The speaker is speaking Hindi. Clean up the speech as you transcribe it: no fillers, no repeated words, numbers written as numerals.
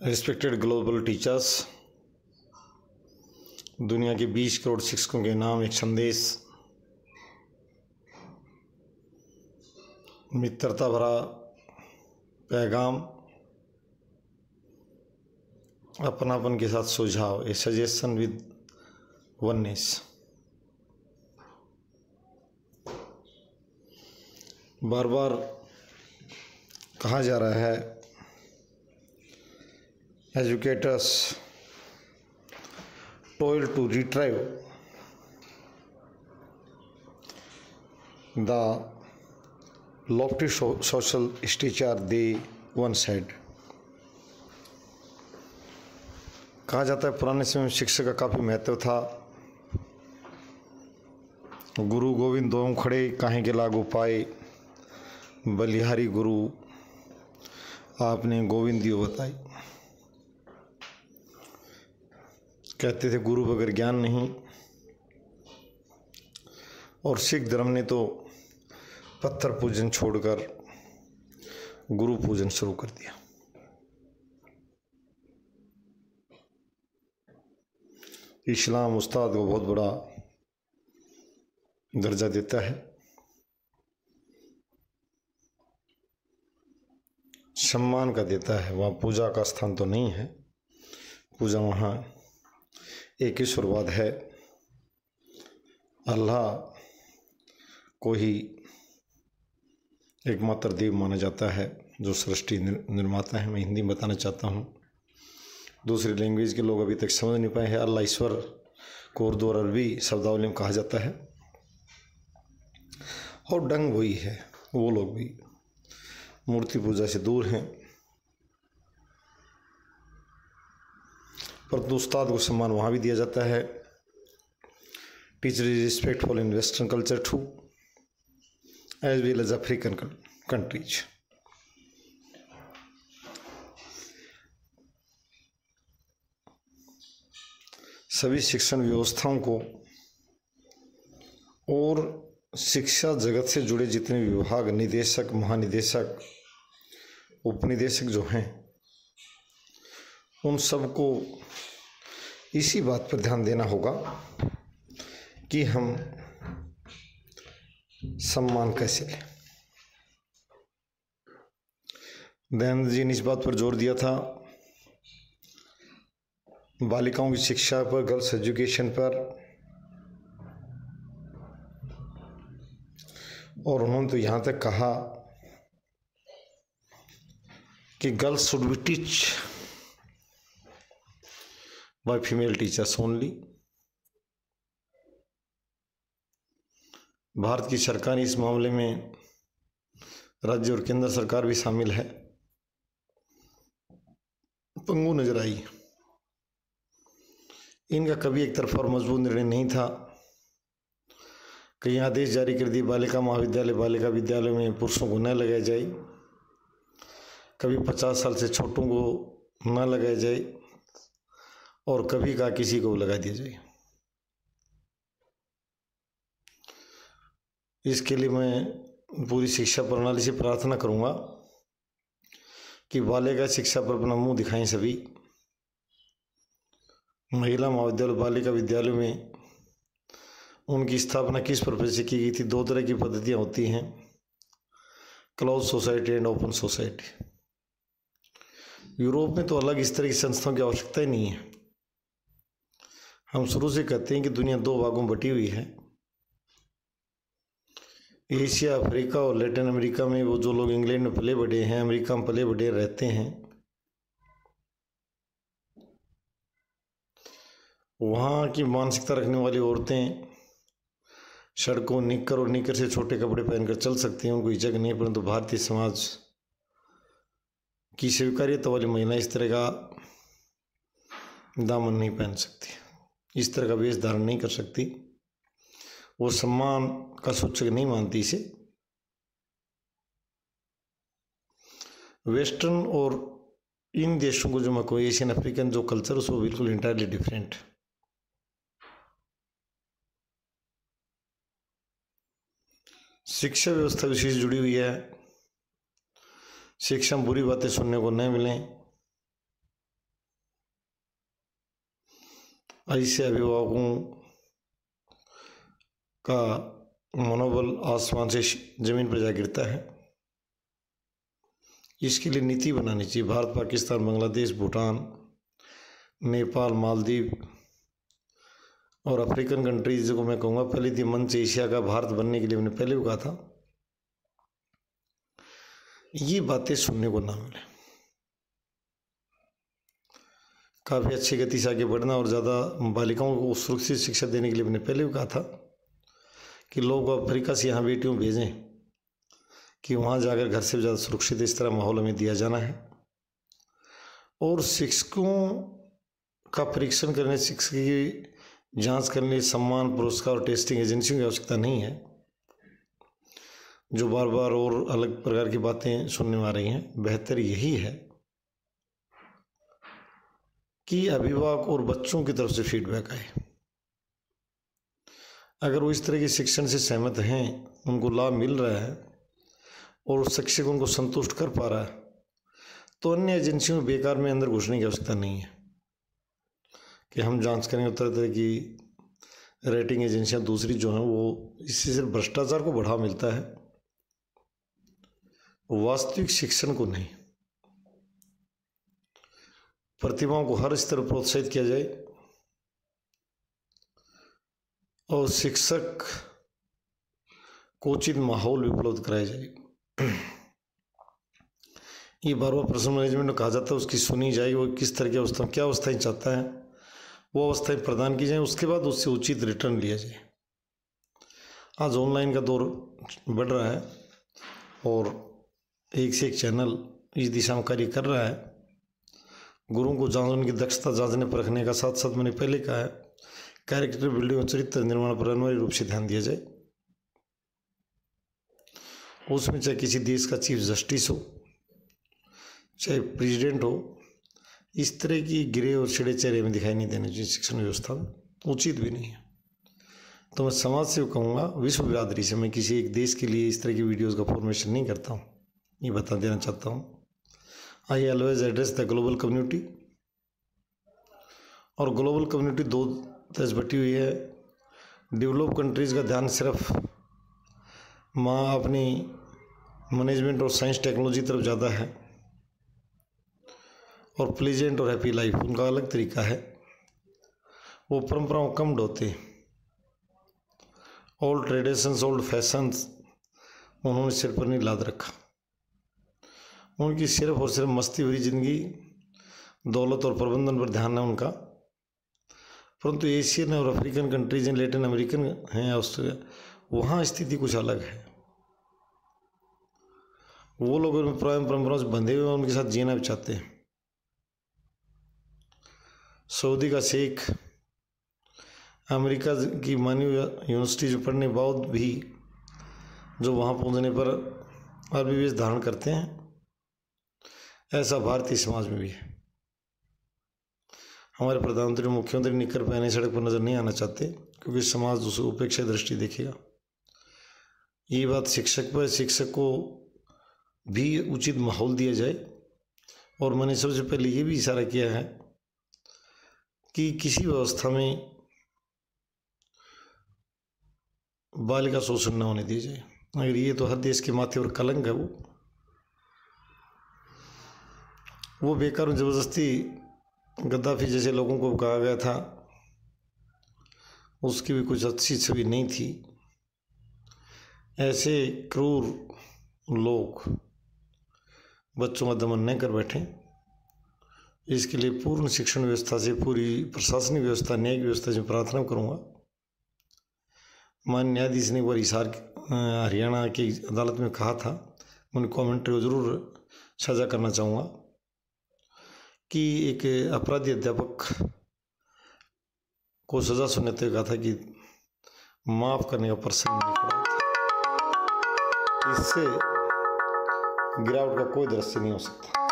रिस्पेक्टेड ग्लोबल टीचर्स, दुनिया के 20 करोड़ शिक्षकों के नाम एक संदेश। मित्रता भरा पैगाम, अपनापन के साथ सुझाव, ए सजेशन विद वननेस। बार बार कहा जा रहा है educators toiled to retrieve the lofty social stature they once had। कहा जाता है पुराने समय में शिक्षा का काफ़ी महत्व था। गुरु गोविंद दोम खड़े काहे के लागू पाए, बलिहारी गुरु आपने गोविंदियो बताई। कहते थे गुरु बगैर ज्ञान नहीं, और सिख धर्म ने तो पत्थर पूजन छोड़कर गुरु पूजन शुरू कर दिया। इस्लाम उस्ताद को बहुत बड़ा दर्जा देता है, सम्मान का देता है। वहाँ पूजा का स्थान तो नहीं है, पूजा वहाँ एक ही शुरुआत है। अल्लाह को ही एकमात्र देव माना जाता है जो सृष्टि निर्माता है। मैं हिंदी में बताना चाहता हूँ, दूसरी लैंग्वेज के लोग अभी तक समझ नहीं पाए हैं। अल्लाह ईश्वर को उर्दू और अरबी शब्दावली में कहा जाता है, और डंग वही है। वो लोग भी मूर्ति पूजा से दूर हैं, पर उस्ताद को सम्मान वहाँ भी दिया जाता है। Teacher is respectful in western culture too as well as African countries. सभी शिक्षण व्यवस्थाओं को और शिक्षा जगत से जुड़े जितने विभाग, निदेशक, महानिदेशक, उपनिदेशक जो हैं, उन सबको इसी बात पर ध्यान देना होगा कि हम सम्मान कैसे लें। दयानंद जी ने इस बात पर जोर दिया था, बालिकाओं की शिक्षा पर, गर्ल्स एजुकेशन पर, और उन्होंने तो यहाँ तक कहा कि girls should be teach by female teachers only. Bharat की सरकार इस मामले में, राज्य और केंद्र सरकार भी शामिल है, पंगु नजर आई। इनका कभी एक तरफा और मजबूत निर्णय नहीं था। कहीं आदेश जारी कर दिए बालिका महाविद्यालय, बालिका विद्यालय में पुरुषों को न लगाया जाए, कभी 50 साल से छोटों को न लगाया जाए, और कभी कहा किसी को लगा दिया जाए। इसके लिए मैं पूरी शिक्षा प्रणाली से प्रार्थना करूंगा कि बालिका शिक्षा पर अपना मुंह दिखाएं सभी। महिला महाविद्यालय, बालिका विद्यालय में उनकी स्थापना किस पर्पज से की गई थी? 2 तरह की पद्धतियां होती हैं, close society and open society. Europe में तो अलग इस तरह की संस्थाओं की आवश्यकता ही नहीं है। हम शुरू से कहते हैं कि दुनिया 2 भागों में बटी हुई है। एशिया, अफ्रीका और लैटिन अमेरिका में वो जो लोग इंग्लैंड में पले बढ़े हैं, अमेरिका में पले बढ़े रहते हैं, वहाँ की मानसिकता रखने वाली औरतें सड़कों निक्कर और निक्कर से छोटे कपड़े पहनकर चल सकती हैं, उनको हिचक नहीं। परंतु भारतीय समाज की स्वीकार्यता वाली महिला इस तरह का दामन नहीं पहन सकती, इस तरह का वेश धारण नहीं कर सकती। वो सम्मान का सूचक नहीं मानती इसे। वेस्टर्न और इन देशों को जो मैं कोई एशियन अफ्रीकन जो कल्चर, उसको बिल्कुल इंटायरली डिफरेंट। शिक्षा व्यवस्था विशेष जुड़ी हुई है। शिक्षा में बुरी बातें सुनने को न मिलें, ऐसे अभिभावकों का मनोबल आसमान से जमीन पर जा गिरता है। इसके लिए नीति बनानी चाहिए। भारत, पाकिस्तान, बांग्लादेश, भूटान, नेपाल, मालदीव और अफ्रीकन कंट्रीज को मैं कहूँगा पहले थी मंच एशिया का भारत बनने के लिए, मैंने पहले भी कहा था, ये बातें सुनने को ना मिले। काफ़ी अच्छी गति से आगे बढ़ना और ज़्यादा बालिकाओं को सुरक्षित शिक्षा देने के लिए मैंने पहले भी कहा था कि लोग अफ्रीका से यहाँ बेटियों भेजें कि वहाँ जाकर घर से ज़्यादा सुरक्षित इस तरह माहौल हमें दिया जाना है। और शिक्षकों का परीक्षण करने, शिक्षक की जांच करने, सम्मान, पुरस्कार और टेस्टिंग एजेंसियों की आवश्यकता नहीं है, जो बार बार और अलग प्रकार की बातें सुनने में आ रही हैं। बेहतर यही है कि अभिभावक और बच्चों की तरफ से फीडबैक आए। अगर वो इस तरह के शिक्षण से सहमत हैं, उनको लाभ मिल रहा है और शिक्षक उनको संतुष्ट कर पा रहा है, तो अन्य एजेंसियों में बेकार में अंदर घुसने की आवश्यकता नहीं है कि हम जांच करेंगे। तरह तरह की रेटिंग एजेंसियां दूसरी जो हैं वो, इससे सिर्फ भ्रष्टाचार को बढ़ावा मिलता है, वास्तविक शिक्षण को नहीं। प्रतिभाओं को हर स्तर पर प्रोत्साहित किया जाए और शिक्षक को उचित माहौल भी उपलब्ध कराया जाए। ये बार बार पर्सनल मैनेजमेंट में कहा जाता है, उसकी सुनी जाए, वो किस तरह की अवस्था, क्या अवस्थाएं चाहता है, वो अवस्थाएं प्रदान की जाए, उसके बाद उससे उचित रिटर्न लिया जाए। आज ऑनलाइन का दौर बढ़ रहा है और एक से एक चैनल इस दिशा में कार्य कर रहा है। गुरुओं को जांच, उनकी दक्षता जांचने परखने का साथ साथ मैंने पहले कहा है, कैरेक्टर बिल्डिंग और चरित्र निर्माण पर अनिवार्य रूप से ध्यान दिया जाए। उसमें चाहे किसी देश का चीफ जस्टिस हो, चाहे प्रेसिडेंट हो, इस तरह की गिरे और छिड़े चेहरे में दिखाई नहीं देने चाहिए शिक्षण व्यवस्था में, उचित भी नहीं है। तो मैं समाज से कहूँगा, विश्व बिरादरी से, मैं किसी एक देश के लिए इस तरह की वीडियोज़ का फॉर्मेशन नहीं करता हूँ, ये बता देना चाहता हूँ। I always address the global community. और ग्लोबल कम्युनिटी दो तरह से बटी हुई है। डेवलप कंट्रीज़ का ध्यान सिर्फ माँ अपनी मैनेजमेंट और साइंस टेक्नोलॉजी तरफ ज़्यादा है, और प्लीजेंट और हैप्पी लाइफ उनका अलग तरीका है। वो परंपराओं कम ढोते, ओल्ड ट्रेडिशंस, ओल्ड फैशंस उन्होंने सिर पर नहीं लाद रखा। उनकी सिर्फ और सिर्फ मस्ती भरी जिंदगी, दौलत और प्रबंधन पर ध्यान है उनका। परंतु एशियन और अफ्रीकन कंट्रीज हैं, लैटिन अमेरिकन हैं, ऑस्ट्रेलिया, वहाँ स्थिति कुछ अलग है। वो लोग परंपराओं से बंधे हुए उनके साथ जीना भी चाहते हैं। सऊदी का शेख अमेरिका की मानी यूनिवर्सिटी में पढ़ने के बाद भी जो वहाँ पहुँचने पर अरबी वेश धारण करते हैं, ऐसा भारतीय समाज में भी है। हमारे प्रधानमंत्री, मुख्यमंत्री निकर पहने सड़क पर नजर नहीं आना चाहते, क्योंकि समाज उसे उपेक्षा दृष्टि देखेगा। ये बात शिक्षक पर, शिक्षक को भी उचित माहौल दिया जाए। और मैंने सबसे पहले ये भी इशारा किया है कि किसी व्यवस्था में बालिका शोषण न होने दिया जाए। अगर ये तो हर देश के माथे पर कलंक है, वो बेकार और जबरदस्ती गद्दाफी जैसे लोगों को कहा गया था, उसकी भी कुछ अच्छी छवि नहीं थी। ऐसे क्रूर लोग बच्चों का दमन न कर बैठे। इसके लिए पूर्ण शिक्षण व्यवस्था से, पूरी प्रशासनिक व्यवस्था, न्यायिक व्यवस्था से प्रार्थना करूँगा। माननीय न्यायाधीश ने एक बार हिसार हरियाणा की अदालत में कहा था, उन कमेंट्री को जरूर साझा करना चाहूँगा कि एक अपराधी अध्यापक को सजा सुनाते हुए कहा था कि माफ करने का प्रश्न नहीं खड़ा था। इससे गिरावट का कोई दृश्य नहीं हो सकता।